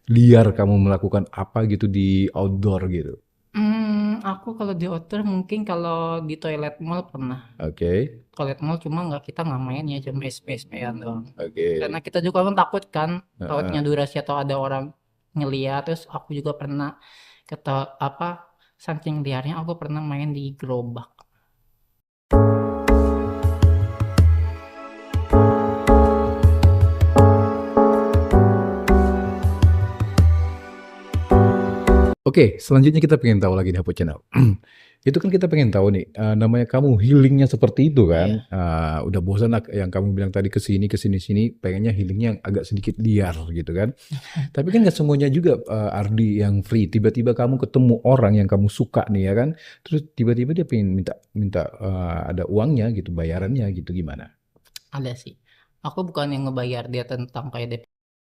liar kamu melakukan apa gitu di outdoor gitu? Aku kalau di outdoor mungkin kalau di toilet mall pernah. Oke, Toilet mall cuma nggak kita nggak main ya cuma SP-SP-an doang. Karena oke. kita juga kan takut kan takutnya Heeh. durasi atau ada orang ngeliat. Terus aku juga pernah kata apa saking liarnya aku pernah main di gerobak. Oke, selanjutnya kita pengen tahu lagi nih Hapu Channel. Itu kan kita pengen tahu nih, namanya kamu healingnya seperti itu kan, Iya. udah bosan yang kamu bilang tadi ke sini sini, pengennya healingnya yang agak sedikit liar gitu kan. Tapi kan nggak semuanya juga, Ardi yang free. Tiba-tiba kamu ketemu orang yang kamu suka nih ya kan, terus tiba-tiba dia pengen minta minta, ada uangnya gitu, bayarannya gitu, gimana? Ada sih. Aku bukan yang ngebayar dia tentang kayak DP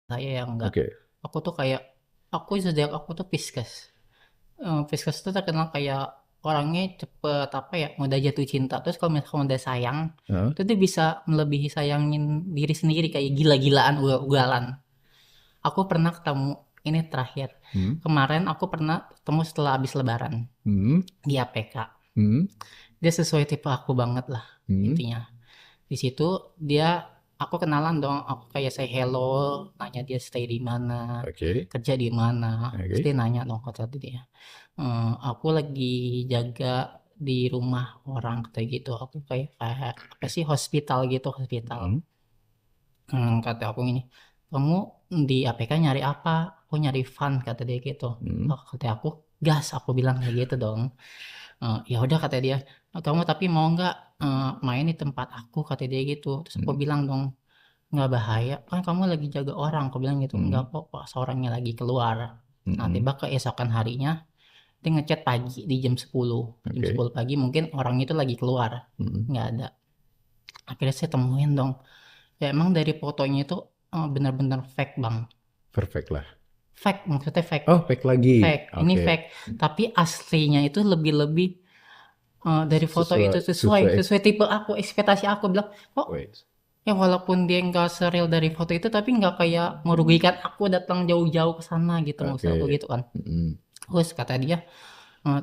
saya yang enggak. Oke. Aku tuh kayak sejak aku tuh Pisces. Pisces tuh terkenal kayak orangnya cepet apa ya mudah jatuh cinta. Terus kalau misalkan udah sayang Heeh. itu dia bisa melebihi sayangin diri sendiri kayak gila-gilaan ugal-ugalan. Aku pernah ketemu ini terakhir. Hmm. Kemarin aku pernah ketemu setelah habis lebaran Hmm. di APK. Hmm. Dia sesuai tipe aku banget lah Hmm. intinya. Di situ dia aku kenalan dong, aku kayak say hello, nanya dia stay di mana, Oke. kerja di mana. Terus Oke. dia nanya dong kata dia, aku lagi jaga di rumah orang kayak gitu. Aku kayak apa sih hospital gitu hospital. Hmm. Kata aku gini, kamu di APK nyari apa? Aku nyari fun kata dia gitu. Hmm. Oh, kata aku gas, aku bilang kayak gitu dong. Ya udah kata dia, kamu tapi mau nggak main di tempat aku kata dia gitu. Terus aku Hmm. bilang dong, nggak bahaya kan kamu lagi jaga orang. Aku bilang gitu, nggak Hmm. kok pas orangnya lagi keluar. Nah Hmm. tiba keesokan harinya dia ngechat pagi di jam Oke. 10 pagi mungkin orang itu lagi keluar, Hmm. nggak ada. Akhirnya saya temuin dong, ya emang dari fotonya itu benar-benar fake bang. Perfect lah. Fake maksudnya fake, Oh, fake lagi. fake ini Oke. fake. Tapi aslinya itu lebih-lebih dari foto itu Sesuai sesuai sesuai sesuai tipe aku, ekspektasi aku bilang kok. wait. Ya walaupun dia nggak seril dari foto itu tapi nggak kayak merugikan aku datang jauh-jauh ke sana gitu maksud aku Oke. gitu kan. Mhm. Terus kata dia,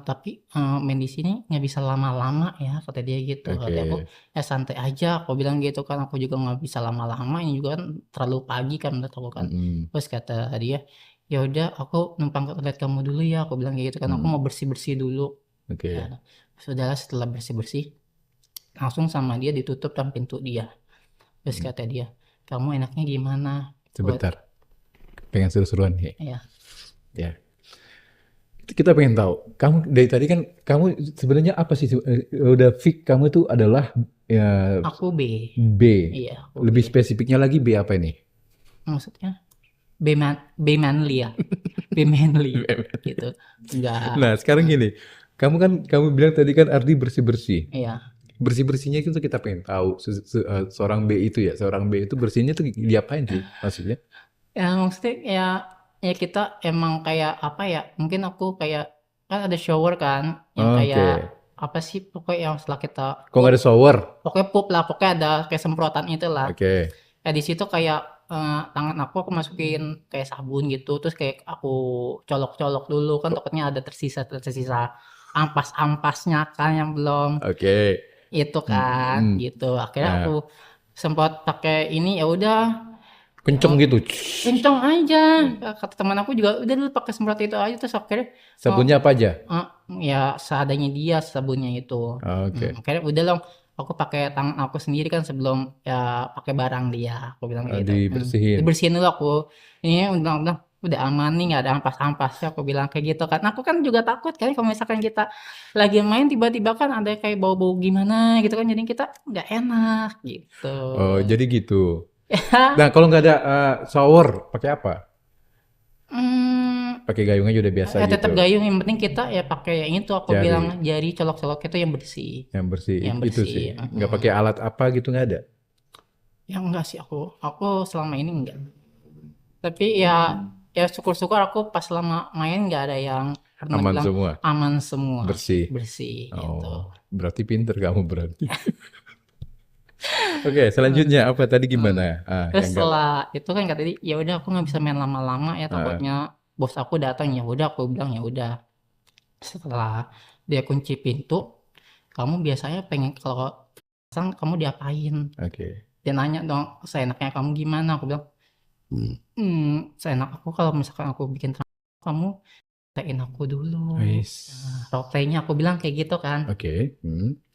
tapi main di sini nggak bisa lama-lama ya kata dia gitu. Kata aku Oke. ya santai aja aku bilang gitu kan aku juga nggak bisa lama-lama ini juga kan terlalu pagi kan menurut aku kan. Mhm. Terus kata dia ya udah aku numpang ke toilet kamu dulu ya aku bilang gitu kan aku Mmm. mau bersih-bersih dulu. Ya Oke. sudahlah setelah bersih-bersih langsung sama dia ditutup kan pintu dia. Terus Mhm. kata dia, kamu enaknya gimana? Buat Sebentar, pengen seru-seruan nih. ya, Ya. Kita pengen tahu, kamu dari tadi kan kamu sebenarnya apa sih udah fix kamu itu adalah ya aku B. B. Iya, aku B. Lebih spesifiknya lagi B apa ini? Maksudnya B manly ya. B manly gitu. Enggak, Nah, sekarang gini, kamu bilang tadi kan Ardi bersih-bersih. iya. Bersih-bersihnya itu kita pengen tahu seorang B itu ya, seorang B itu bersihnya tuh diapain sih maksudnya? Ya maksudnya ya ya kita emang kayak apa ya? Mungkin aku kayak kan ada shower kan yang kayak Oke. apa sih pokoknya yang setelah kita Kok nggak pup, ada shower? pokoknya pup lah, pokoknya ada kayak semprotan itulah. Oke. Ya di situ kayak tangan aku masukin kayak sabun gitu terus kayak aku colok-colok dulu kan Kok takutnya ada tersisa ampas-ampasnya kan yang belum oke. itu kan Mhm. gitu akhirnya aku Nah, sempat pakai ini ya udah kenceng gitu. kenceng aja kata teman aku juga udah dulu pakai semprot itu aja terus akhirnya oh, Sabunnya apa aja? eh, ya seadanya dia sabunnya itu. Oke. Akhirnya udah dong aku pakai tangan aku sendiri kan sebelum ya pakai barang dia aku bilang kayak gitu. Dibersihin. Dibersihin dulu aku ini bilang udah aman nih nggak ada ampas-ampasnya aku bilang kayak gitu kan aku kan juga takut kan kalau misalkan kita lagi main tiba-tiba kan ada kayak bau-bau gimana gitu kan jadi kita nggak enak gitu. Oh, jadi gitu. Nah, kalau nggak ada shower, pakai apa? Hmm, Pakai gayung aja udah biasa ya tetap gitu. gayung yang penting kita ya pakai yang itu aku bilang Jari jari colok-colok itu yang bersih yang bersih yang itu bersih. sih. Nggak pakai alat apa gitu nggak ada. Ya enggak sih aku selama ini enggak. Tapi ya syukur-syukur aku pas selama main nggak ada yang pernah Aman bilang semua, aman semua sih bersih. bersih gitu. Oh, berarti pinter kamu berarti. Oke, selanjutnya apa tadi Hmm. gimana? Terus Yang nggak, setelah itu kan kata dia, ya udah aku nggak bisa main lama-lama ya ah, takutnya bos aku datang. Ya udah aku bilang ya udah. Setelah dia kunci pintu, kamu biasanya pengen kalau pasang kamu diapain? oke. Dia nanya dong, seenaknya kamu gimana? Aku bilang, seenak aku kalau misalkan aku bikin kamu tein aku dulu. Nah, Wis. role play-nya aku bilang kayak gitu kan. Oke.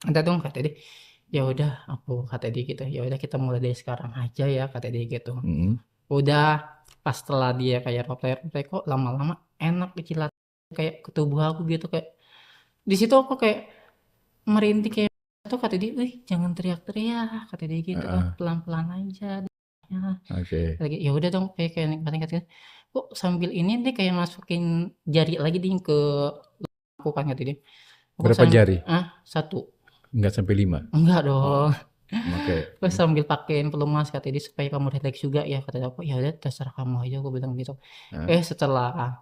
Ada dong kata dia. Ya udah aku kata dia gitu. Ya udah kita mulai dari sekarang aja ya kata dia gitu. Hmm. Udah pas setelah dia kayak role play kok lama-lama enak kecilat kayak ke tubuh aku gitu kayak di situ aku kayak merintih kayak tuh kata dia, "Wih, jangan teriak-teriak," kata dia gitu kan, Ah, "pelan-pelan aja ya." oke. Lagi ya udah dong kayak nikmatin kata dia. Kok sambil ini dia kayak masukin jari lagi ding ke aku kan kata dia. Aku Berapa jari? satu. Nggak sampai 5. Enggak Oh, dong. oke. Terus sambil pakein pelumas kata dia supaya kamu rileks juga ya kata aku. Ya udah terserah kamu aja aku bilang gitu. Ah, Setelah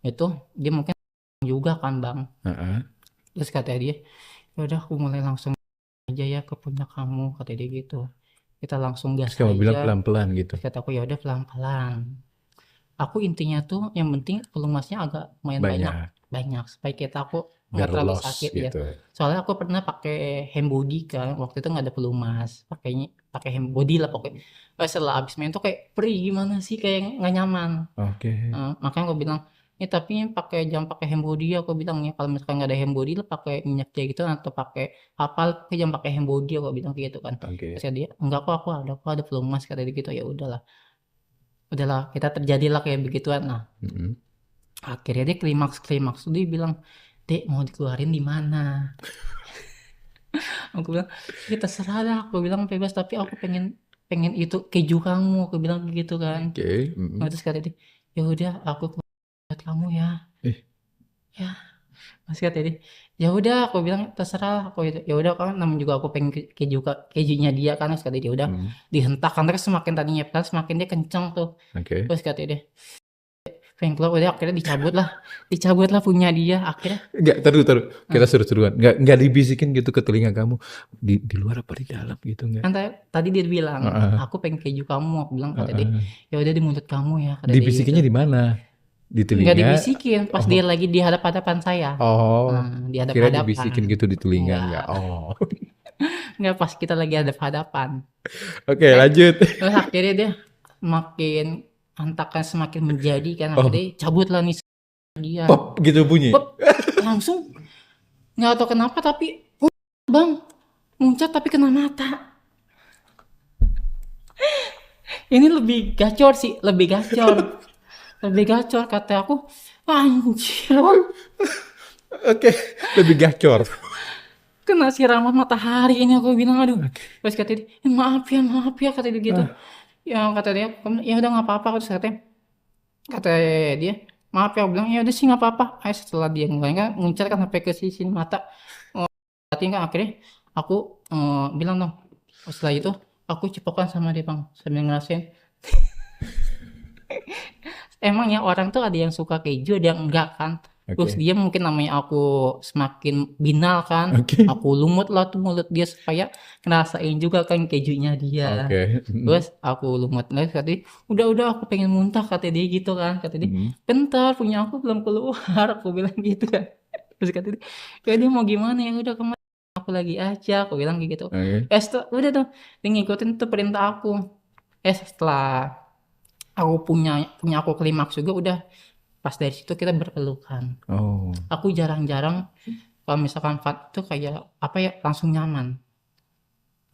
itu dia mungkin juga kan Bang. ah, ah. Terus kata dia, "Ya udah aku mulai langsung aja ya ke pundak kamu," kata dia gitu. "Kita langsung Terus gas kamu bilang aja." pelan-pelan gitu. Terus kata aku, "Ya udah pelan-pelan." Aku intinya tuh yang penting pelumasnya agak lumayan banyak, Banyak. banyak supaya kita aku nggak Biar terlalu los sakit ya. gitu. Soalnya aku pernah pakai hand body kan, waktu itu nggak ada pelumas, pakainya pakai hand body lah pokoknya. Setelah abis main tuh kayak perih gimana sih kayak nggak nyaman. Oke. Makanya aku bilang, "Ya tapi jangan pakai hand body," aku bilang ya. Kalau misalkan nggak ada hand body, lah pakai minyak jahe gitu atau pakai apa, tapi jangan pakai hand body aku bilang kayak gitu kan. Terus Oke. kata dia, "Enggak kok aku ada pelumas," kata dia gitu. Ya udahlah kita terjadilah kayak begituan. Nah, Mm-mm. akhirnya dia klimaks dia bilang, "Dek mau dikeluarin di mana?" Aku bilang, "Ya terserah dah," aku bilang, "bebas tapi aku pengen pengen itu keju kamu," aku bilang gitu kan. Oke. Nah, Mm-mm. terus kata dia, "Ya udah aku buat kamu ya." Eh, Ya, Mas kata dia, "Ya udah," aku bilang, "terserah," aku itu. Ya udah kan namanya juga aku pengen kejunya dia kan, terus kata dia, "Udah mm. dihentak kan," terus semakin tadinya pelan semakin dia kenceng tuh. Oke. Terus kata dia, pengen keluar udah akhirnya dicabut lah punya dia akhirnya. Enggak, taruh. Kita Nah, seru-seruan. Enggak dibisikin gitu ke telinga kamu. Di luar apa di dalam gitu enggak? kan tadi dia bilang, Heeh. "Aku pengen keju kamu," aku bilang kata dia. Heeh. "Ya udah di mulut kamu ya," kata dia gitu. Dibisikinnya di mana? Di Nggak telinga? dibisikin pas dia Oh. lagi di hadap-hadapan saya. Oh. Nah, di Kira dibisikin hadap-hadapan. gitu di telinga enggak? Enggak, Oh. enggak pas kita lagi hadap-hadapan. Oke, Eh, lanjut. Terus akhirnya dia makin antakan semakin menjadi kan Oh, akhirnya cabut lah nih dia. pop gitu bunyi. Bep, langsung nggak tahu kenapa tapi bang muncrat tapi kena mata. Ini lebih gacor sih, lebih gacor kata aku. Anjir, Oke, lebih gacor. kena siraman matahari ini aku bilang aduh. Oke. Terus kata dia, maaf ya kata dia gitu. Ah, Ya kata dia, ya udah nggak apa-apa terus kata dia, maaf ya aku bilang ya udah sih nggak apa-apa. Setelah dia mulai kan muncrat kan sampai ke sisi mata. Berarti kan akhirnya aku bilang dong, setelah itu aku cipokan sama dia bang sambil ngerasain. Emang ya orang tuh ada yang suka keju, ada yang enggak kan. Terus oke. dia mungkin namanya aku semakin binal kan. Oke. Aku lumut lah tuh mulut dia supaya ngerasain juga kan kejunya dia. Oke. Terus aku lumut lagi kata dia, udah aku pengen muntah kata dia gitu kan. Kata dia, Mm. bentar punya aku belum keluar. Aku bilang gitu kan. Terus kata dia, ya dia mau gimana ya udah kemarin aku lagi aja. Aku bilang kayak gitu. Oke. Udah tuh dia ngikutin tuh perintah aku. Setelah aku punya punya aku klimaks juga udah pas dari situ kita berpelukan. Oh, Aku jarang-jarang kalau misalkan fat itu kayak apa ya langsung nyaman.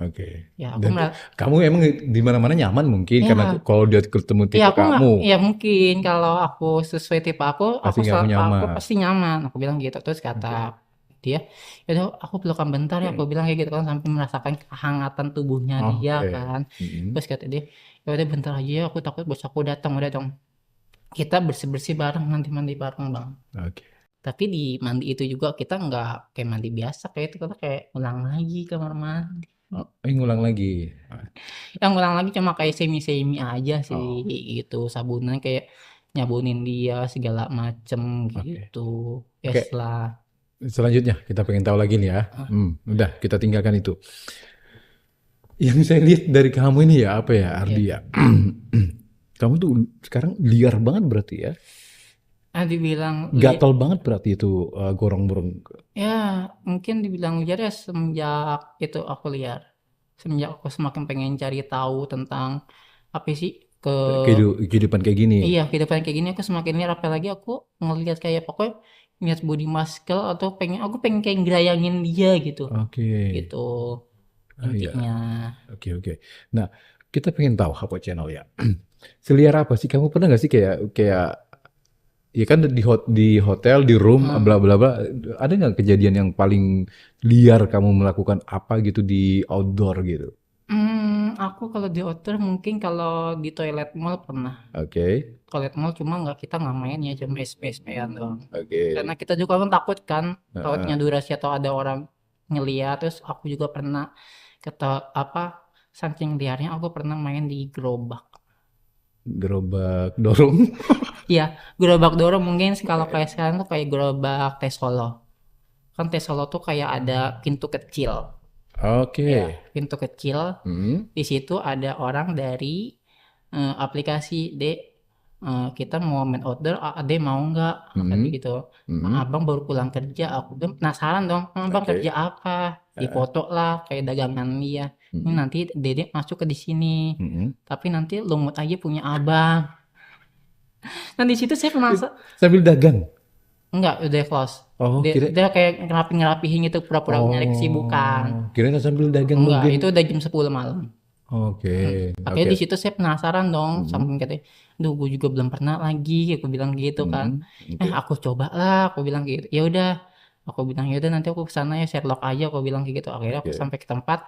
oke. Ya aku Dan kamu emang di mana-mana nyaman mungkin karena ya kalau dia ketemu ya tipe aku nggak kamu, ya mungkin kalau aku sesuai tipe pasti kamu aku nyaman. pasti nyaman. Aku bilang gitu terus kata Oke. dia, ya udah aku pelukan bentar ya aku bilang kayak gitu kan sampai merasakan kehangatan tubuhnya dia Oke. kan. Mm. Terus kata dia, ya udah bentar aja ya aku takut bos aku datang udah dong. Kita bersih-bersih bareng nanti mandi bareng bang. Oke. Tapi di mandi itu juga kita nggak kayak mandi biasa kayak itu kita kayak ulang lagi kamar mandi. Oh, ngulang lagi. Yang ulang lagi cuma kayak semi-semi aja sih Oh, gitu. Sabunan kayak nyabunin dia segala macem oke. gitu. Ya Oke, setelah selanjutnya kita pengen tahu lagi nih ya. Udah kita tinggalkan itu. Yang saya lihat dari kamu ini ya apa ya Ardi Iya. ya. Kamu tuh sekarang liar banget berarti ya. Dibilang Gatal banget berarti itu gorong-gorong. ya mungkin dibilang liar ya semenjak itu aku liar. Semenjak aku semakin pengen cari tahu tentang apa sih ke Kehidupan kayak gini. iya kehidupan kayak gini aku semakin liar apalagi aku ngelihat kayak pokoknya ngeliat body muscle atau aku pengen kayak gerayangin dia gitu. Oke. Gitu Iya. intinya. Oke. Nah, kita pengen tahu apa channel ya. Seliar apa sih? Kamu pernah nggak sih kayak kayak ya kan di hotel di room bla bla bla. Ada nggak kejadian yang paling liar kamu melakukan apa gitu di outdoor gitu? Aku kalau di outdoor mungkin kalau di toilet mall pernah. Oke. Toilet mall cuma nggak kita main ya cuma SP-SP-an doang. Oke. Karena kita juga kan takut kan, takutnya Heeh. durasi atau ada orang ngeliat. Terus aku juga pernah apa saking liarnya aku pernah main di gerobak. Gerobak dorong. Iya, gerobak dorong mungkin kalau kayak sekarang tuh kayak gerobak tes Solo. Kan tes Solo tuh kayak ada pintu kecil. Ya, Oke. pintu kecil. Hmm. Di situ ada orang dari aplikasi Dek, kita mau main outdoor, Ade mau nggak kata Hmm. gitu. Hmm. Abang baru pulang kerja, aku kan penasaran dong, abang kerja Oke. apa? Heeh. Dipoto lah kayak dagangan dia. Ini Hmm. nanti Dedek masuk ke di sini, Hmm. tapi nanti lumut aja punya abang. Nah di situ saya penasaran, Sambil dagang. enggak udah close. Oh, Dia kayak ngerapihin gitu pura-pura nyari kesibukan. Kirain sambil dagang Enggak, mungkin. itu udah jam 10 malam. Oke, Makanya oke. di situ saya penasaran dong, Hmm. saking katanya, "Duh, gue juga belum pernah lagi," aku bilang gitu kan. Hmm. Oke. Aku coba lah, aku bilang gitu. Ya udah, aku bilang ya udah nanti aku kesana ya Sherlock aja, aku bilang kayak gitu. Akhirnya aku Oke. sampai ke tempat,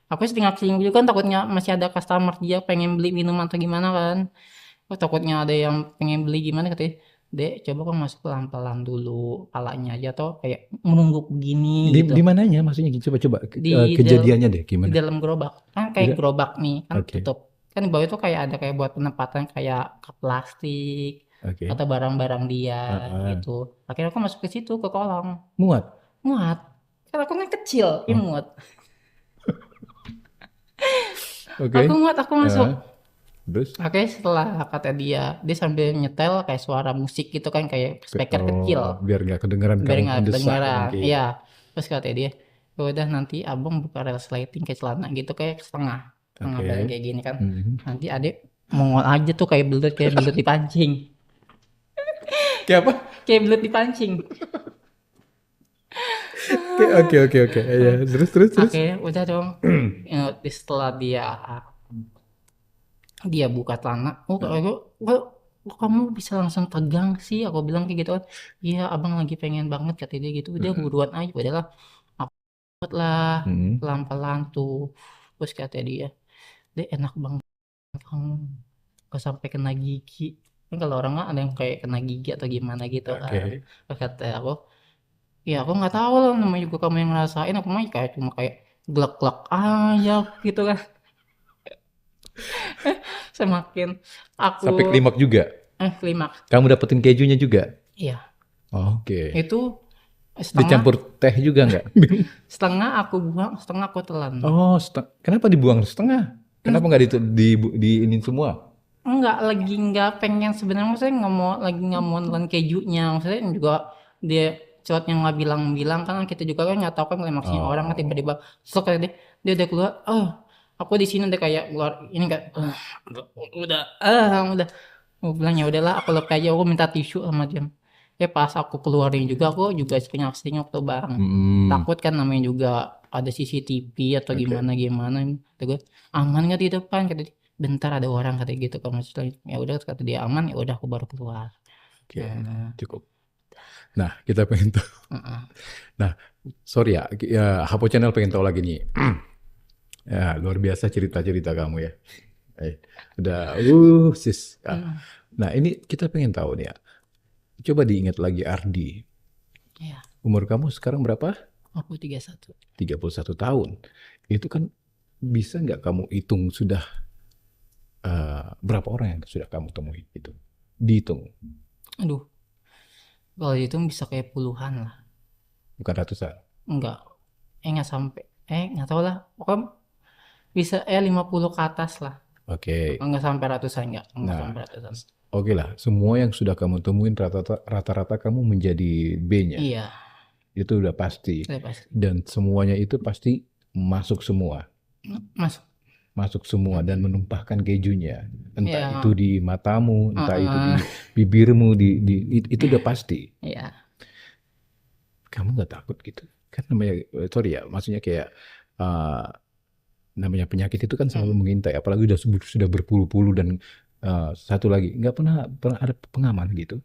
aku setengah keliling dulu kan takutnya masih ada customer dia pengen beli minuman atau gimana kan. Oh takutnya ada yang pengen beli gimana katanya, Dek coba kamu masuk pelan-pelan dulu, palanya aja atau kayak menungguk begini gitu. Di mananya maksudnya coba Di kejadiannya deh di gimana? dalam gerobak kan kayak Tidak? gerobak nih kan Oke. tutup kan di bawah itu kayak ada kayak buat penempatan kayak kap plastik Oke. atau barang-barang dia Heeh. gitu akhirnya aku masuk ke situ ke kolam Muat. muat kan aku kan kecil Oh, imut aku oke. muat aku masuk. Terus? Oke setelah kata dia sambil nyetel kayak suara musik gitu kan kayak speaker kecil Oh, biar nggak kedengeran biar kamu nggak mendesak kedengeran mungkin. iya terus kata dia "Ya udah nanti abang buka resleting kayak celana gitu kayak setengah setengah badan Oke. kayak gini kan Mhm. nanti adik mongol aja tuh kayak belut dipancing Kayak apa? kayak belut dipancing." Oke. Ya, terus. Oke udah dong. Ya, setelah dia dia buka celana Heeh. kok kamu bisa langsung tegang sih aku bilang kayak gitu kan iya abang lagi pengen banget kata dia gitu udah Heeh. buruan aja udahlah aku buat lah Mhm. pelan-pelan tuh terus kata dia deh enak banget kamu gak sampai kena gigi kan kalau orang kan ada yang kayak kena gigi atau gimana gitu kan Oke. terus kata aku ya aku nggak tahu lah namanya juga kamu yang ngerasain aku mah kayak cuma kayak glek-glek aja gitu kan semakin aku Sampai klimak juga. klimaks Kamu dapetin kejunya juga. iya Oke. itu setengah Dicampur teh juga nggak? setengah aku buang setengah aku telan Oh, kenapa dibuang setengah? Kenapa nggak diinin semua? enggak lagi nggak pengen sebenarnya maksudnya nggak mau nelan kejunya maksudnya juga dia cowok yang nggak bilang-bilang kan kita juga kan nggak tahu kan klimaksnya orang kan tiba-tiba Oh, sok dia dia udah keluar oh aku di sini udah kayak keluar ini kan udah udah aku bilang ya udahlah aku lepeh aja aku minta tisu sama dia ya pas aku keluarin juga aku juga seringak-seringak tuh bang hmm, takut kan namanya juga ada CCTV atau oke, gimana gimana kata gue aman nggak di depan kata dia bentar ada orang kata gitu kalau misalnya ya udah kata dia aman ya udah aku baru keluar. oke, Nah, cukup. Nah, kita pengen tahu. heeh. Nah, sorry ya, Hapo Channel pengen tahu lagi nih. Ya, luar biasa cerita-cerita kamu ya. Udah, sis. Ya. Hmm, Nah, ini kita pengen tahu nih ya. Coba diingat lagi Ardi. ya Umur kamu sekarang berapa? aku 31. 31 tahun. Itu kan bisa nggak kamu hitung sudah berapa orang yang sudah kamu temui itu? Dihitung, Aduh kalau itu bisa kayak puluhan lah bukan ratusan. enggak nggak sampai nggak tahu lah pokoknya bisa 50 ke atas lah. Oke. Enggak sampai ratusan, enggak Nah, sampai ratusan. oke lah. Semua yang sudah kamu temuin rata-rata kamu menjadi B-nya. Iya, Itu udah pasti. udah pasti. Dan semuanya itu pasti masuk semua. Masuk. Masuk semua dan menumpahkan kejunya. Entah Ya, itu di matamu, entah itu di heeh, bibirmu, itu udah pasti. iya. Kamu nggak takut gitu? Kan namanya, sorry ya, maksudnya kayak uh, namanya penyakit itu kan selalu mengintai, apalagi sudah berpuluh-puluh dan satu lagi nggak pernah ada pengaman gitu.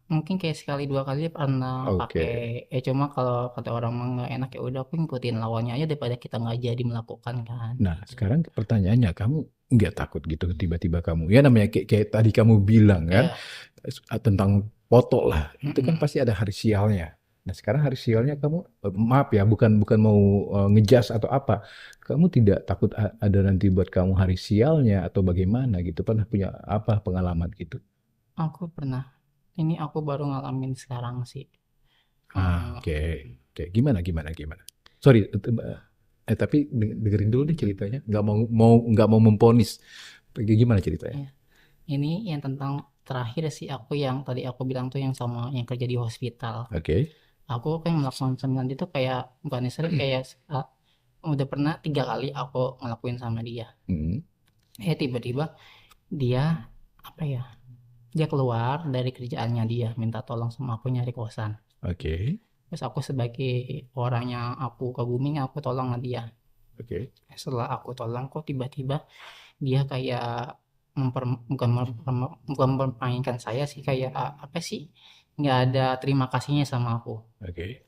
Mungkin kayak sekali dua kali pernah Oke. pakai. Cuma kalau kata orang mah nggak enak, ya udah aku ngikutin lawannya aja daripada kita nggak jadi melakukan kan. Nah, sekarang pertanyaannya, kamu nggak takut gitu tiba-tiba kamu, ya namanya kayak tadi kamu bilang kan, Ya, tentang foto lah, itu kan mm-mm. pasti ada hari sialnya. Nah, sekarang hari sialnya kamu, maaf ya, bukan mau ngejas atau apa, kamu tidak takut ada nanti buat kamu hari sialnya atau bagaimana gitu, pernah punya apa pengalaman gitu? Aku pernah. Ini aku baru ngalamin sekarang sih. Ah, Eh, oke, oke, gimana? Sorry, tapi dengerin dulu deh ceritanya, nggak mau memponis, gimana ceritanya? ya. Ini yang tentang terakhir sih, aku yang tadi aku bilang tuh yang sama yang kerja di hospital. Oke. Aku kan melakukan sembilan itu kayak bukan sering, kayak udah pernah 3 kali aku ngelakuin sama dia. Hmm, Tiba-tiba dia apa ya? Dia keluar dari kerjaannya, dia minta tolong sama aku nyari kosan. oke, Terus aku sebagai orang yang aku kagumi, aku tolong sama dia. oke. Setelah aku tolong, kok tiba-tiba dia kayak bukan mempermainkan saya sih, kayak apa sih, nggak ada terima kasihnya sama aku. Oke.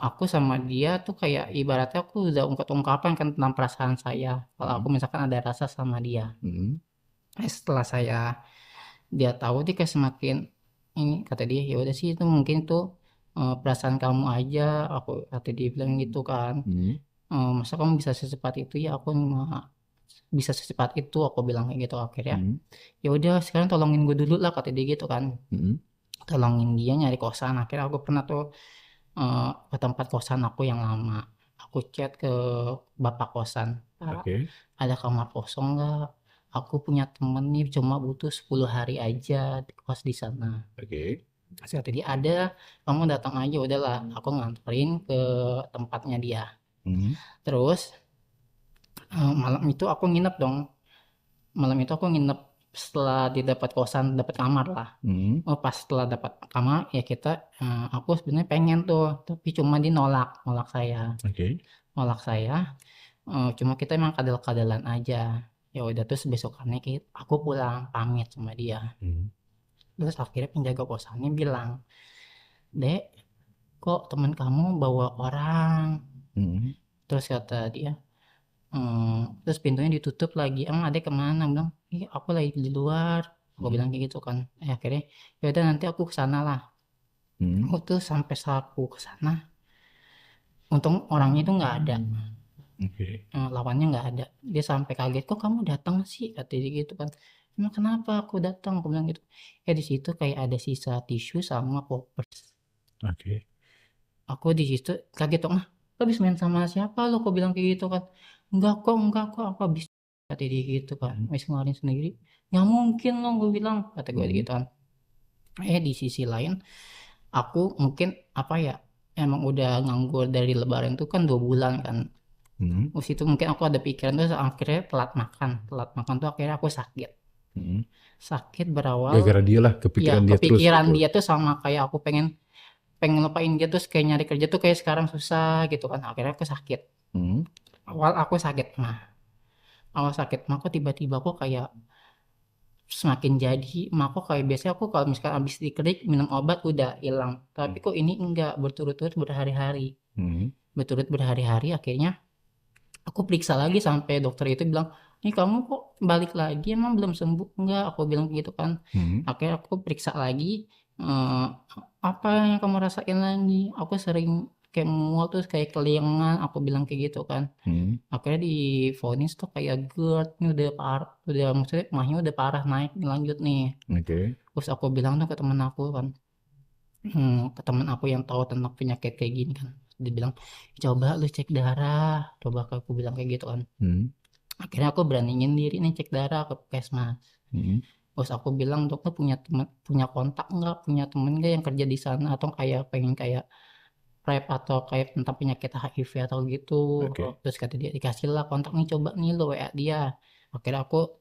Aku sama dia tuh kayak ibaratnya aku udah ungkap-ungkapan kan tentang perasaan saya kalau aku Mhm, misalkan ada rasa sama dia. mhm, Setelah dia tahu, dia kayak semakin ini, kata dia, ya udah sih itu mungkin tuh perasaan kamu aja, kata dia bilang gitu kan. mhm, Masa kamu bisa secepat itu? Ya aku mah bisa secepat itu, aku bilang kayak gitu. Akhirnya mhm, ya udah sekarang tolongin gue dulu lah, kata dia gitu kan. mhm. Tolongin dia nyari kosan. Akhirnya aku pernah tuh ke tempat kosan aku yang lama. Aku chat ke bapak kosan, "Pak, Oke, ada kamar kosong nggak? Aku punya temen nih, cuma butuh 10 hari aja di kos di sana." oke. Terus kata dia, "Ada, kamu datang aja." Udahlah, aku nganterin ke tempatnya dia. Mhm, Terus malam itu aku nginep dong. Malam itu aku nginep setelah didapat kosan, dapat kamar lah. mhm. Pas setelah dapat kamar ya kita, aku sebenarnya pengen tuh, tapi cuma dia nolak, Oke. nolak saya. Cuma kita emang kadal-kadalan aja. Ya udah, terus besokannya aku pulang pamit sama dia. Mhm, Terus akhirnya penjaga kosannya bilang, "Dek, kok teman kamu bawa orang?" mhm, Terus kata dia, terus pintunya ditutup lagi, "Emang adek kemana?" Bilang, "Ih, aku lagi di luar." Aku mhm, bilang kayak gitu kan. Akhirnya ya udah nanti aku kesana lah. mhm. Aku tuh sampai saat aku kesana, untung orangnya itu nggak ada. Oke. Lawannya nggak ada. Dia sampai kaget, "Kok kamu datang sih?" Kata dia gitu kan. "Emang kenapa aku datang?" Aku bilang gitu. Di situ kayak ada sisa tisu sama poppers. Oke. Aku di situ kaget dong, "Ah, lo habis main sama siapa lo?" Aku bilang kayak gitu kan. Enggak kok, aku habis," kata dia gitu kan, Mhm, "habis ngeluarin sendiri." "Nggak mungkin lo," gue bilang, kata gue mhm, gitu kan. Di sisi lain, aku mungkin apa ya, emang udah nganggur dari lebaran tuh kan 2 bulan kan. mhm, Terus itu mungkin aku ada pikiran tuh akhirnya telat makan tuh akhirnya aku sakit. mhm. Sakit berawal, Gara-gara dialah, ya kepikiran dia terus kepikiran gitu. dia tuh sama kayak aku pengen pengen lupain dia, terus kayak nyari kerja tuh kayak sekarang susah gitu kan. Akhirnya aku sakit. Mhm, Awal aku sakit mah. Awal sakit mah kok tiba-tiba aku kayak semakin jadi, mah kok kayak biasanya aku kalau misalkan habis dikerik minum obat udah hilang. Tapi kok ini enggak, berturut-turut berhari-hari. mhm, Berturut berhari-hari akhirnya aku periksa lagi sampai dokter itu bilang, "Nih kamu kok balik lagi, emang belum sembuh?" "Enggak," aku bilang gitu kan. mhm, Akhirnya aku periksa lagi, eee, "Apa yang kamu rasain lagi?" "Aku sering kayak mual terus kayak kelingan," aku bilang kayak gitu kan. mhm. Akhirnya divonis tuh kayak GERD, ini udah udah maksudnya mahnya udah parah, naik nih, lanjut nih. Oke. Terus aku bilang tuh ke temen aku kan, ke temen aku yang tahu tentang penyakit kayak gini kan. Dia bilang, "Coba lu cek darah," coba aku bilang kayak gitu kan. Hmm. Akhirnya aku beraniin diri nih cek darah ke puskesmas. Hmm. Terus aku bilang, "Dok, lu punya kontak nggak, punya temen nggak yang kerja di sana atau kayak pengen kayak prep atau kayak tentang penyakit HIV atau gitu." Oke. Terus kata dia, "Dikasih lah kontak nih, coba nih lu WA dia." Akhirnya aku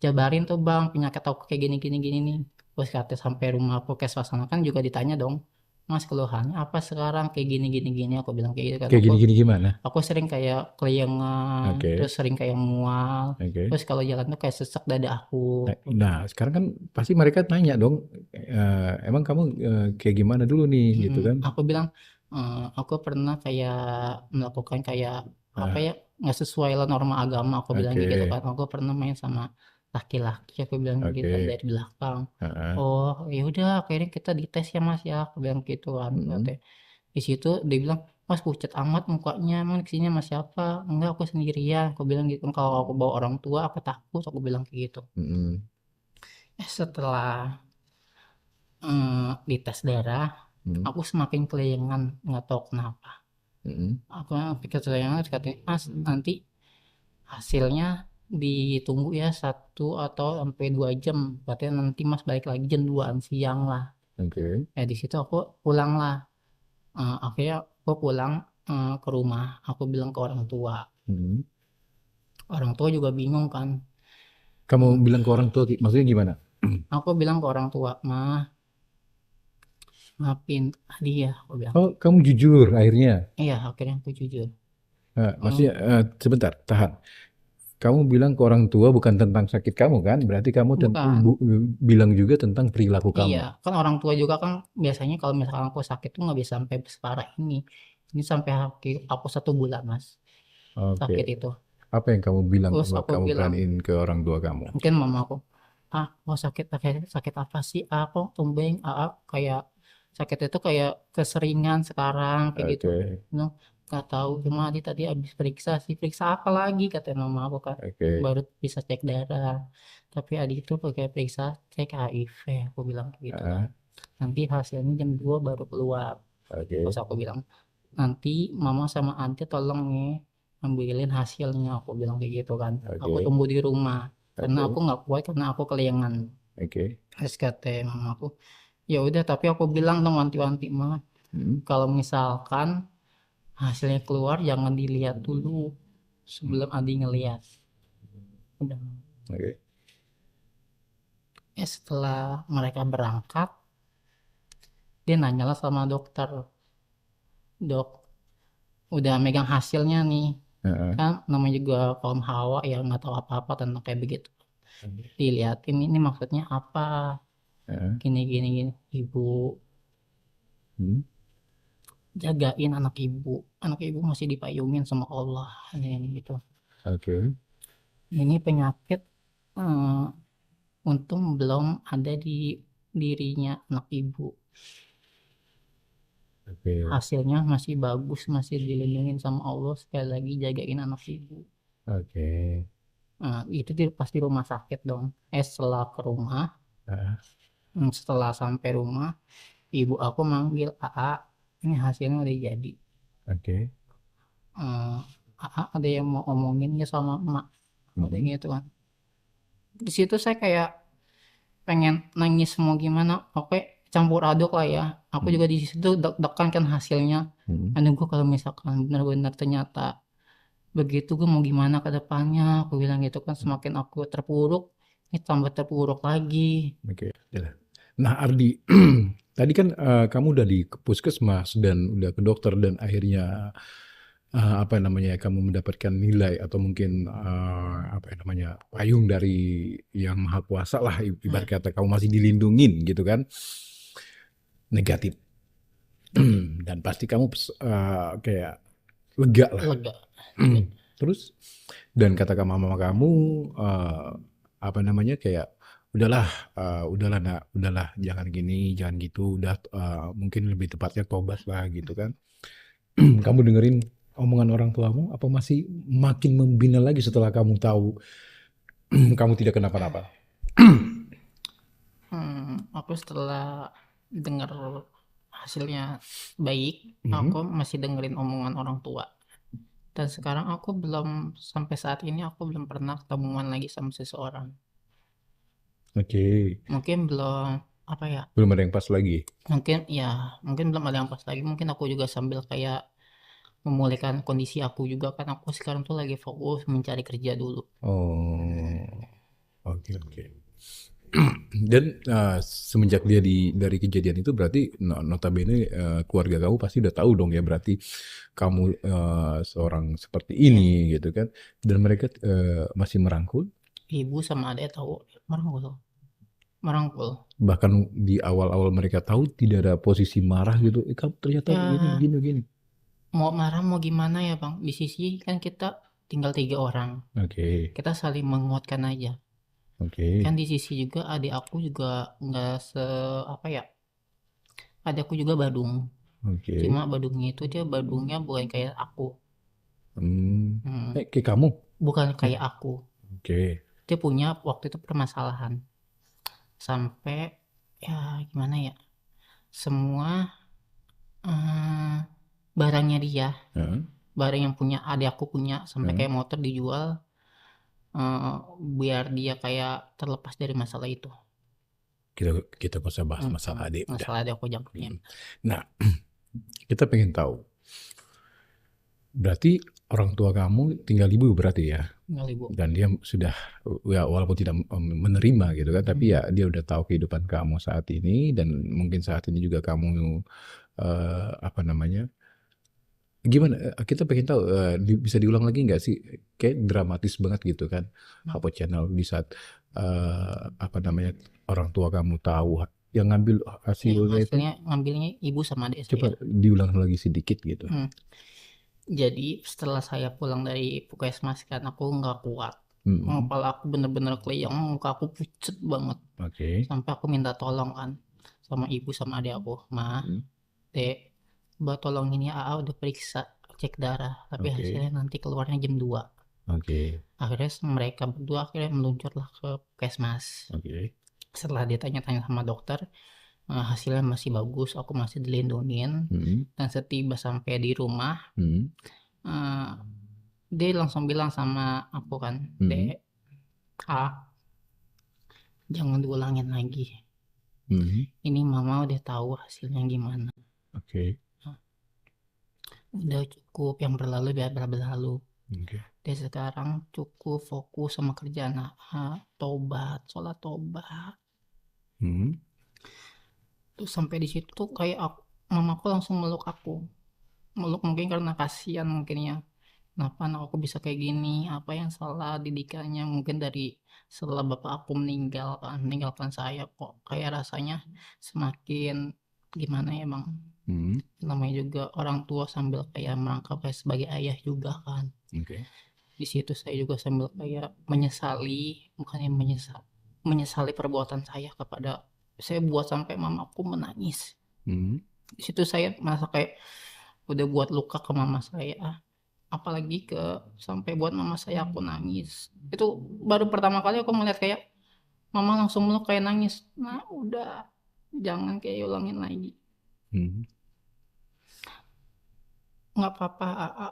jabarin tuh, "Bang, penyakit aku kayak gini gini gini nih." Terus kata sampai rumah puskesmas sana kan juga ditanya dong, "Mas, keluhannya apa sekarang?" "Kayak gini gini gini." Aku bilang kayak gitu kan. Kayak gini-gini gimana? Aku sering kayak kelayangan, Oke. terus sering kayak mual, Oke. terus kalau jalan tuh kayak sesek dada aku. Nah, sekarang kan pasti mereka tanya dong, emang kamu kayak gimana dulu nih, gitu kan? Aku bilang, "Aku pernah kayak melakukan kayak apa Ah, ya, nggak sesuai lah norma agama." Aku bilang kayak gitu oke, kan. "Aku pernah main sama laki-laki," aku bilang gitu oke. dari belakang. Heeh. "Oh, ya udah akhirnya kita dites ya Mas ya," aku bilang gitu kan. Mm-mm. Katanya. Di situ dia bilang, "Mas pucat amat mukanya, emang kesini sama siapa?" "Enggak, aku sendirian," aku bilang gitu. "Kalau aku bawa orang tua aku takut," aku bilang kayak gitu. Mm-mm. Setelah dites darah, Mm-mm. aku semakin kelayangan, nggak tahu kenapa. Mm-mm. Aku pikir kelayangan, terus katanya, "Mas, nanti hasilnya ditunggu ya 1 atau sampai 2 jam. Katanya nanti Mas balik lagi jam 2-an siang lah." Oke. Di situ aku pulang lah. Akhirnya aku pulang ke rumah. Aku bilang ke orang tua. Mm-mm. Orang tua juga bingung kan. Kamu Eh, bilang ke orang tua, maksudnya gimana? aku bilang ke orang tua, "Mah, maafin Adi ya," aku bilang. Oh, kamu jujur akhirnya. Iya, akhirnya aku jujur. Maksudnya, Oh, sebentar, tahan. Kamu bilang ke orang tua bukan tentang sakit kamu kan? Berarti kamu bukan. bilang juga tentang perilaku Iya, kamu. kan orang tua juga kan biasanya kalau misalkan aku sakit tuh nggak bisa sampai separah ini. Ini sampai aku 1 bulan, Mas, sakit Oke. itu. Apa yang kamu bilang, Terus aku kamu bilang, beraniin ke orang tua kamu? mungkin mama aku, mau sakit sakit sakit apa sih? Kok tumben kayak sakit itu kayak keseringan sekarang kayak gitu. Oke. No, nggak tahu cuma tadi habis periksa sih, periksa apa lagi kata mama aku kan, Oke. baru bisa cek darah. Tapi Adi itu pakai periksa cek HIV, aku bilang kayak gitu kan. Ah, Nanti hasilnya jam 2 baru keluar. oke. Terus aku bilang, "Nanti mama sama Ante tolong nih ambilin hasilnya," aku bilang kayak gitu kan. "Aku Oke. tunggu di rumah karena aku Oke. nggak kuat karena aku kelayangan." Oke. Terus kata mama aku, "Ya udah, tapi aku bilang dong wanti-wanti mah, Hmm. kalau misalkan hasilnya keluar jangan dilihat dulu sebelum Adi ngelihat." Udah. Oke. Setelah mereka berangkat, dia nanyalah sama dokter, "Dok, udah megang hasilnya nih." Ah, Kan namanya juga kaum hawa ya nggak tahu apa-apa tentang kayak begitu. Dilihatin ini maksudnya apa, ah. gini gini gini. "Ibu, Hmm. jagain anak ibu masih dipayungin sama Allah," ini gitu. Oke. "Ini penyakit eh, untung belum ada di dirinya anak ibu, Oke. hasilnya masih bagus, masih dilindungi sama Allah, sekali lagi jagain anak ibu." Oke. Itu pas di rumah sakit dong. Setelah ke rumah, Ah, setelah sampai rumah, ibu aku manggil, ini hasilnya udah jadi. oke. eh ada yang mau omongin ya sama emak," kayak Hmm. gitu kan. Di situ saya kayak pengen nangis mau gimana, oke, campur aduk lah ya. Aku Hmm. juga di situ deg-degan kan hasilnya. Hmm. Aduh, gue kalau misalkan benar-benar ternyata begitu, gue mau gimana ke depannya, aku bilang gitu kan. Semakin aku terpuruk, ini tambah terpuruk lagi. Oke. Jelas. Nah, Ardi, tadi kan kamu udah di puskesmas dan udah ke dokter dan akhirnya apa namanya kamu mendapatkan nilai atau mungkin apa namanya payung dari yang maha kuasa lah ibarat kata kamu masih dilindungin gitu kan negatif dan pasti kamu kayak lega lah. Lega. Lega. Terus dan kata mama kamu apa namanya kayak udahlah udahlah nak udahlah jangan gini jangan gitu udah mungkin lebih tepatnya tobat lah gitu kan. Kamu dengerin omongan orang tuamu apa masih makin membina lagi setelah kamu tahu kamu tidak kenapa-napa? Aku setelah dengar hasilnya baik, Mhm. aku masih dengerin omongan orang tua. Dan sekarang aku belum, sampai saat ini aku belum pernah ketemuan lagi sama seseorang. Oke. Mungkin belum, apa ya, Belum ada yang pas lagi. mungkin belum ada yang pas lagi. Mungkin aku juga sambil kayak memulihkan kondisi aku juga, kan aku sekarang tuh lagi fokus mencari kerja dulu. Oh, oke oke. Dan semenjak dia dari kejadian itu berarti notabene keluarga kamu pasti udah tahu dong ya berarti kamu seorang seperti ini gitu kan. Dan mereka masih merangkul. Ibu sama adek tahu, merangkul. Bahkan di awal-awal mereka tahu tidak ada posisi marah gitu. Kamu ternyata ini Ya, begini. mau marah mau gimana ya bang, di sisi kan kita tinggal 3 orang, Oke, kita saling menguatkan aja. oke, Kan di sisi juga adik aku juga nggak se, apa ya, adik aku juga badung, oke. cuma badungnya itu dia badungnya bukan kayak aku. Hmm. Hmm, Kayak kamu. bukan Eh, kayak aku. Oke. Dia punya waktu itu permasalahan sampai, ya gimana ya, semua eh, barangnya dia, Heeh, barang yang punya adik aku punya, sampai heeh. kayak motor dijual, biar dia kayak terlepas dari masalah itu. Kita kita nggak usah bahas masalah adik udah. Masalah adik aku jangkauannya. Mm. Nah, kita pengen tahu. Berarti orang tua kamu tinggal ibu berarti ya? Tinggal ibu. Dan dia sudah ya walaupun tidak menerima gitu kan, tapi ya dia udah tahu kehidupan kamu saat ini dan mungkin saat ini juga kamu apa namanya? Gimana? Kita pengen tahu bisa diulang lagi nggak sih? Kayak dramatis banget gitu kan? Apa channel di saat apa namanya orang tua kamu tahu yang ngambil Ya, hasilnya itu? hasilnya ngambilnya ibu sama adik Coba saya. diulang lagi sedikit gitu. Hmm. Jadi setelah saya pulang dari puskesmas kan aku nggak kuat. Mm-mm. Kepala aku bener-bener keliyang, muka aku pucet banget. Oke. Sampai aku minta tolong kan sama ibu sama adik aku. Ma, Mm. dek, coba tolong ini AA udah periksa cek darah. Tapi Oke. hasilnya nanti keluarnya jam 2. Oke. Akhirnya mereka berdua akhirnya meluncurlah ke puskesmas. Oke. Setelah dia tanya-tanya sama dokter, hasilnya masih bagus, aku masih dilindungin. Mm-mm. Dan setiba sampai di rumah, Mm-mm. eh, dia langsung bilang sama aku kan, Mm-mm. dek, jangan diulangin lagi, Mm-mm. ini mama udah tahu hasilnya gimana, Oke. udah cukup, yang berlalu biar berlalu. Oke. Dia sekarang cukup fokus sama kerjaan, tobat, sholat tobat. Mm. Terus sampai di situ tuh kayak mamaku langsung meluk aku, meluk mungkin karena kasihan mungkin ya, kenapa anak aku bisa kayak gini, apa yang salah didikannya, mungkin dari setelah bapak aku meninggalkan saya, kok kayak rasanya semakin gimana ya bang, Mm. namanya juga orang tua sambil kayak merangkap kayak sebagai ayah juga kan. Oke. Di situ saya juga sambil kayak menyesali, bukannya menyesali perbuatan saya kepada, saya buat sampai mamaku menangis. Mm. Di situ saya merasa kayak udah buat luka ke mama saya, apalagi ke sampai buat mama saya aku nangis. Itu baru pertama kali aku melihat kayak mama langsung meluk kayak nangis. Nah udah, jangan kayak ulangin lagi, Mm. nggak apa-apa AA.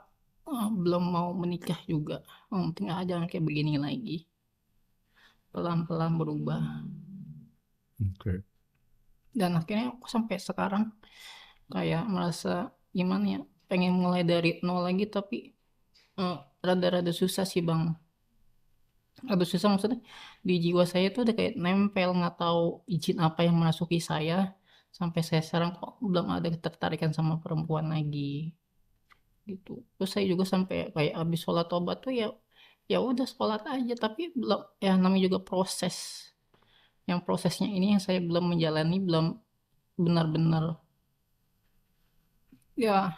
Belum mau menikah juga, yang penting jangan kayak begini lagi, pelan-pelan berubah. Oke. Dan akhirnya aku sampai sekarang kayak merasa gimana ya, pengen mulai dari nol lagi, tapi rada-rada susah sih bang. Rada susah maksudnya, di jiwa saya tuh udah kayak nempel, nggak tahu izin apa yang memasuki saya, sampai saya sekarang kok belum ada ketertarikan sama perempuan lagi gitu. Terus saya juga sampai kayak habis sholat tobat tuh ya, ya udah sholat aja, tapi belum, ya namanya juga proses, yang prosesnya ini yang saya belum menjalani, belum benar-benar, ya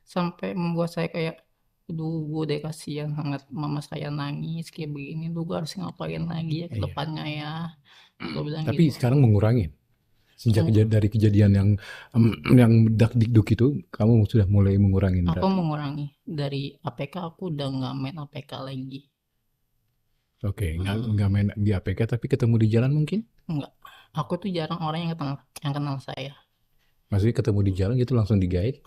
sampai membuat saya kayak, aduh gue deh kasihan sangat mama saya nangis kayak begini, tuh gue harus ngapain lagi ya ke Iya. depannya ya, gue bilang Tapi gitu. sekarang mengurangi. Sejak Meng- dari kejadian yang dak-dikduk itu, kamu sudah mulai mengurangi aku berarti. mengurangi dari APK, aku udah nggak main APK lagi. Oke, nggak main di APK tapi ketemu di jalan mungkin? Enggak, aku tuh jarang orang yang kenal saya. Maksudnya ketemu di jalan gitu langsung digait?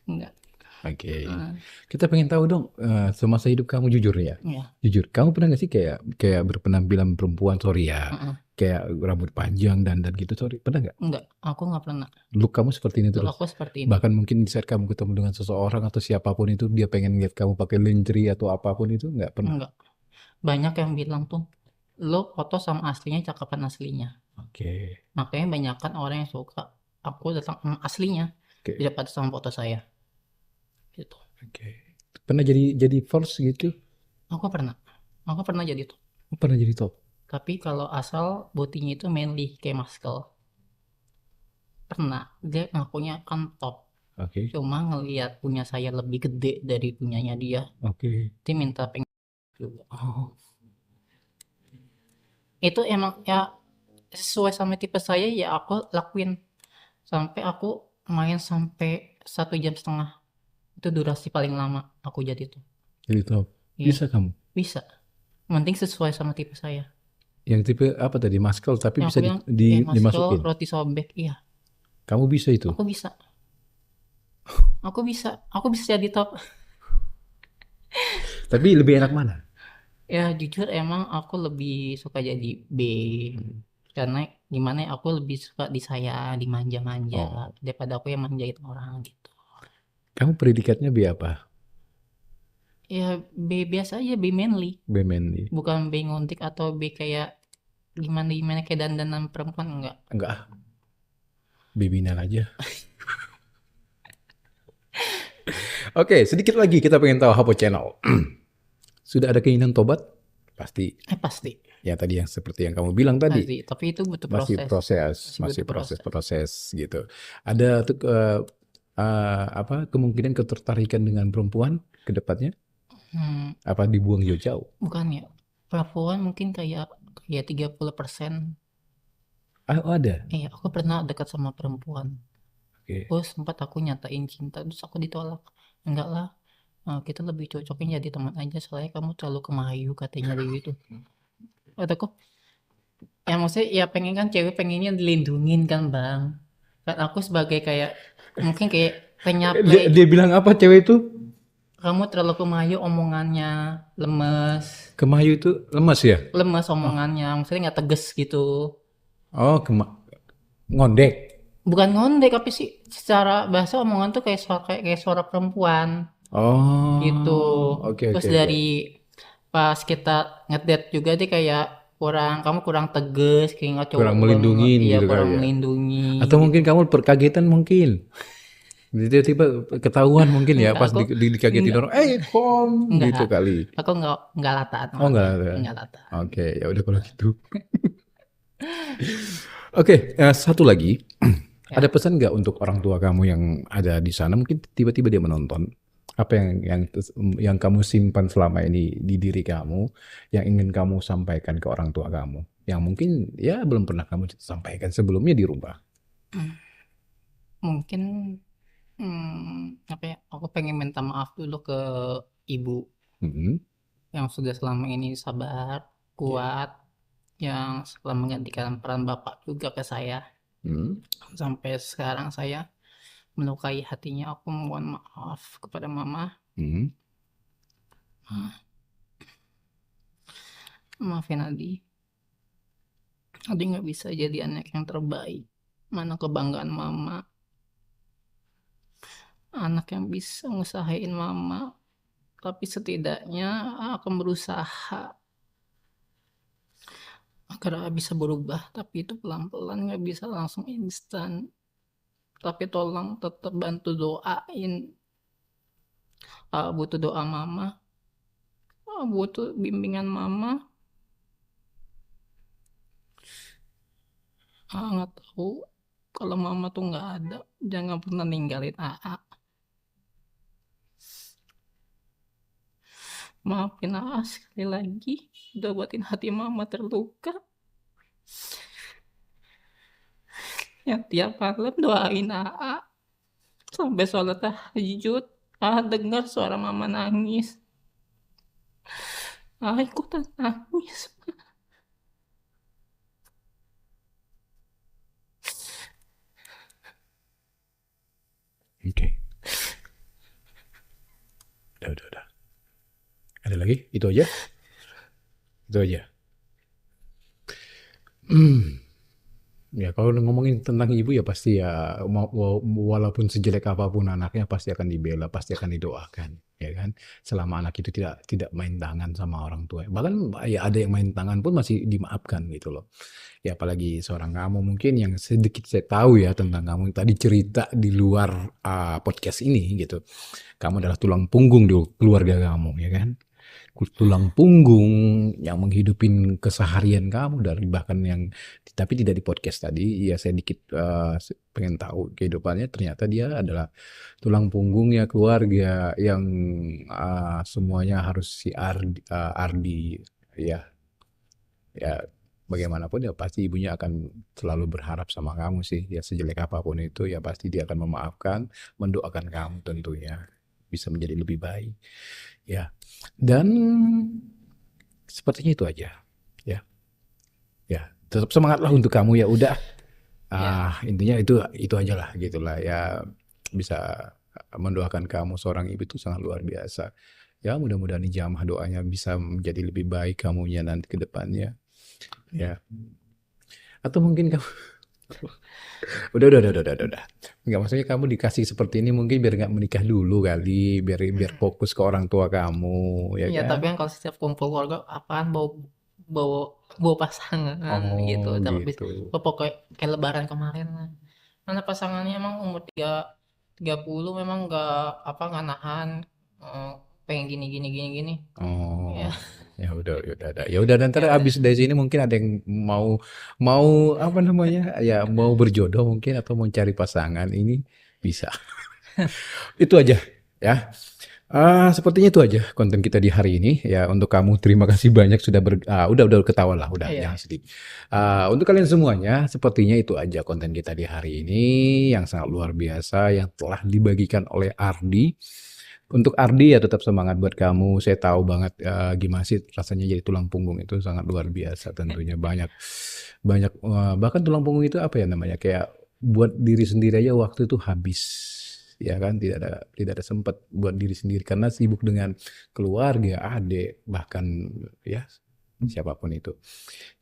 Enggak. Oke. Heeh, Kita pengen tahu dong, semasa hidup kamu jujur ya. iya, Jujur, kamu pernah nggak sih kayak kayak berpenampilan perempuan, sorry ya, heeh. kayak rambut panjang dan gitu, sorry, pernah nggak? Enggak, aku nggak pernah. Look kamu seperti ini Look terus? aku seperti ini. Bahkan mungkin di saat kamu ketemu dengan seseorang atau siapapun itu dia pengen lihat kamu pakai lingerie atau apapun itu nggak pernah? Enggak. Banyak yang bilang tuh, "Lo foto sama aslinya cakepan aslinya." Oke, Makanya banyakan orang yang suka aku datang sama aslinya oke, daripada sama foto saya, gitu. oke. Pernah jadi first gitu? Aku pernah. Aku pernah jadi tuh. Pernah jadi top? Tapi kalau asal bodinya itu manly kayak Muscle. Pernah. Dia ngakunya kan top. Oke, Cuma ngelihat punya saya lebih gede dari punyanya dia. oke. Dia minta pengen juga. Oh, Itu emang ya sesuai sama tipe saya ya aku lakuin. Sampai aku main sampai 1,5 jam. Itu durasi paling lama aku jadi tuh. jadi top. Iya, Bisa kamu? bisa. Mending sesuai sama tipe saya. Yang tipe apa tadi? Muscle tapi Yang aku bisa bilang, ya Muscle dimasukin. roti sobek. Iya, Kamu bisa itu? aku bisa. Aku bisa. Aku bisa jadi top. Tapi lebih enak mana? Ya jujur emang aku lebih suka jadi B. Karena gimana ya, aku lebih suka disayang, dimanja-manja Oh, daripada aku yang manjain orang gitu. kamu predikatnya B apa? Ya B biasa aja, B manly. B manly. Bukan B ngontik atau B kayak gimana gimana kayak dandanan perempuan enggak. Enggak ah, B binal aja. Oke, sedikit lagi kita pengen tahu Hapo Channel. Sudah ada keinginan tobat? Pasti. Pasti, Ya tadi yang seperti yang kamu bilang tadi. pasti. Tapi itu butuh Masih proses. proses, Masih masih butuh proses. proses-proses gitu. Ada tuh apa kemungkinan ketertarikan dengan perempuan ke depannya? Hmm, Apa dibuang jauh-jauh? bukan ya. Perempuan mungkin kayak 30%. Ah, oh, ada. Aku pernah dekat sama perempuan. Oke. Oh, sempat aku nyatain cinta, terus aku ditolak. Enggak lah, kita lebih cocoknya jadi teman aja, soalnya kamu terlalu kemayu, katanya begitu. Kataku, ya maksudnya ya pengen kan cewek pengennya dilindungin kan bang. Kan aku sebagai kayak, mungkin kayak Dia, penyapre, dia bilang apa cewek itu? kamu terlalu kemayu omongannya, lemes. Kemayu itu lemas ya? Lemes Oh, omongannya, maksudnya nggak tegas gitu. oh ngondek. Bukan ngondek, tapi sih secara bahasa omongan tuh kayak suara perempuan. Gitu. Oh, oke Terus oke oke. dari pas kita ngedate juga dia kayak kamu kurang tegas, kayak nggak cowok Kurang banget, melindungin iya gitu kurang kali ya. melindungi Atau gitu. mungkin kamu perkagetan mungkin. Tiba-tiba ketahuan mungkin ya Enggak, pas aku dikagetin enggak, orang, kom gitu enggak, kali. aku enggak lataan Oh enggak orangnya, ada. enggak lataan. Oke, ya udah kalau gitu. Oke, satu lagi. Ada Ya, pesan nggak untuk orang tua kamu yang ada di sana? Mungkin tiba-tiba dia menonton. Apa yang kamu simpan selama ini di diri kamu, yang ingin kamu sampaikan ke orang tua kamu, yang mungkin ya belum pernah kamu sampaikan sebelumnya di rumah. mungkin apa ya? Aku pengen minta maaf dulu ke ibu Hmm, yang sudah selama ini sabar, oke. kuat, yang setelah menggantikan peran bapak juga ke saya. Hmm, Sampai sekarang saya melukai hatinya. Aku mohon maaf kepada mama. hmm. Maafin Adi. Adi nggak bisa jadi anak yang terbaik. Mana kebanggaan mama. Anak yang bisa ngusahain mama. Tapi setidaknya akan berusaha agar bisa berubah. Tapi itu pelan-pelan, nggak bisa langsung instan. Tapi tolong tetap bantu doain. Butuh doa mama. Butuh bimbingan mama. Nggak tahu kalau mama tuh nggak ada, jangan pernah ninggalin AA. Maafin AA sekali lagi, udah buatin hati mama terluka. Yang tiap malam doain AA sampai sholat tahajud. Dengar suara mama nangis. Ikutan nangis. udah. Ada lagi? Itu aja? Itu aja. Ya kalau ngomongin tentang ibu ya pasti ya walaupun sejelek apapun anaknya pasti akan dibela, pasti akan didoakan, ya kan? Selama anak itu tidak main tangan sama orang tua. Bahkan ya ada yang main tangan pun masih dimaafkan gitu loh. Ya apalagi seorang kamu mungkin yang sedikit saya tahu ya tentang kamu tadi cerita di luar podcast ini gitu. Kamu adalah tulang punggung di keluarga kamu, ya kan? Tulang punggung yang menghidupin keseharian kamu dari bahkan yang tapi tidak di podcast tadi ya saya dikit pengen tahu kehidupannya ternyata dia adalah tulang punggungnya keluarga yang semuanya harus si Ardi ya ya bagaimanapun ya pasti ibunya akan selalu berharap sama kamu sih ya sejelek apapun itu ya pasti dia akan memaafkan mendoakan kamu tentunya bisa menjadi lebih baik ya. Dan sepertinya itu aja, ya. Ya, tetap semangatlah untuk kamu ya. Udah, intinya itu aja lah, gitulah ya. Bisa mendoakan kamu seorang ibu itu sangat luar biasa. Ya, mudah-mudahan ijabah doanya bisa menjadi lebih baik kamunya nanti ke depannya. Ya. Atau mungkin kamu udah. Enggak maksudnya kamu dikasih seperti ini mungkin biar nggak menikah dulu kali, biar fokus ke orang tua kamu, ya Iya, kan? tapi kan kalau setiap kumpul keluarga apaan bawa pasangan gitu. Oh Tapi gitu. pokoknya kayak lebaran kemarin lah. Mana pasangannya emang umur 30 memang nggak nahan pengen gini. Oh, Ya, ya udah nanti ya udah. abis dari sini mungkin ada yang mau mau apa namanya ya mau berjodoh mungkin atau mau cari pasangan ini bisa. Itu aja ya. Sepertinya itu aja konten kita di hari ini ya untuk kamu terima kasih banyak sudah udah ketawa lah udah Iya. jangan sedih. Untuk kalian semuanya sepertinya itu aja konten kita di hari ini yang sangat luar biasa yang telah dibagikan oleh Ardi. Untuk Ardi ya tetap semangat buat kamu. Saya tahu banget gimana sih rasanya jadi tulang punggung itu sangat luar biasa tentunya banyak bahkan tulang punggung itu apa ya namanya kayak buat diri sendiri aja waktu itu habis ya kan tidak ada sempat buat diri sendiri karena sibuk dengan keluarga, adik bahkan ya siapapun itu.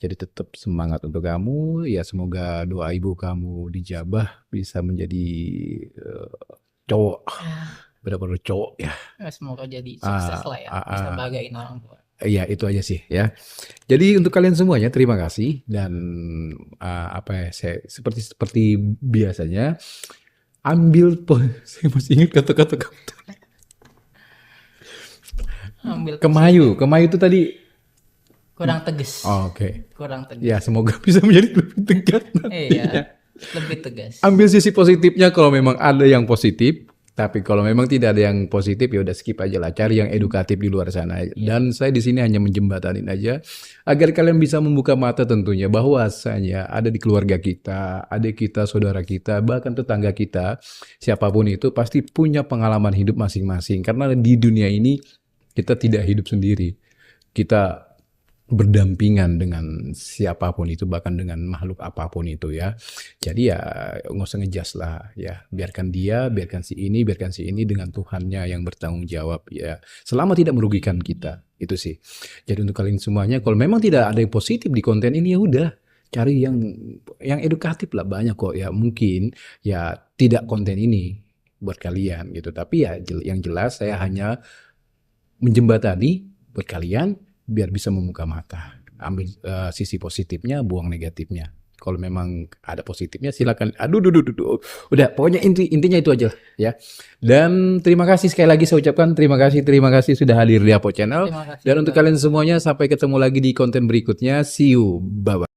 Jadi tetap semangat untuk kamu ya semoga doa ibu kamu dijabah bisa menjadi cowok benar-benar cowok ya. Semoga jadi sukses lah ya, bisa bagain orang tua. Iya itu aja sih ya. Jadi untuk kalian semuanya terima kasih dan apa ya saya seperti biasanya ambil saya masih ingat kata-kata kamu. Ambil Kemayu itu tadi kurang tegas. oh, oke. Kurang tegas. Ya semoga bisa menjadi lebih tegas nantinya. Iya. Lebih tegas. Ambil sisi positifnya kalau memang ada yang positif. Tapi kalau memang tidak ada yang positif ya udah skip aja lah, cari yang edukatif di luar sana. Dan saya di sini hanya menjembatanin aja agar kalian bisa membuka mata tentunya bahwasanya ada di keluarga kita, adik kita, saudara kita, bahkan tetangga kita, siapapun itu pasti punya pengalaman hidup masing-masing. Karena di dunia ini kita tidak hidup sendiri. Kita berdampingan dengan siapapun itu bahkan dengan makhluk apapun itu ya. Jadi ya nggak usah ngejas lah ya. Biarkan si ini dengan Tuhannya yang bertanggung jawab ya. Selama tidak merugikan kita. Itu sih. Jadi untuk kalian semuanya kalau memang tidak ada yang positif di konten ini ya udah cari yang edukatif lah banyak kok ya. Mungkin ya tidak konten ini buat kalian gitu. Tapi ya yang jelas saya hanya menjembatani buat kalian biar bisa membuka mata. Ambil sisi positifnya, buang negatifnya. Kalau memang ada positifnya silakan. Udah, pokoknya intinya itu aja ya. Dan terima kasih sekali lagi saya ucapkan terima kasih sudah hadir di Apo Channel. Dan untuk kalian semuanya sampai ketemu lagi di konten berikutnya. See you. Bye bye.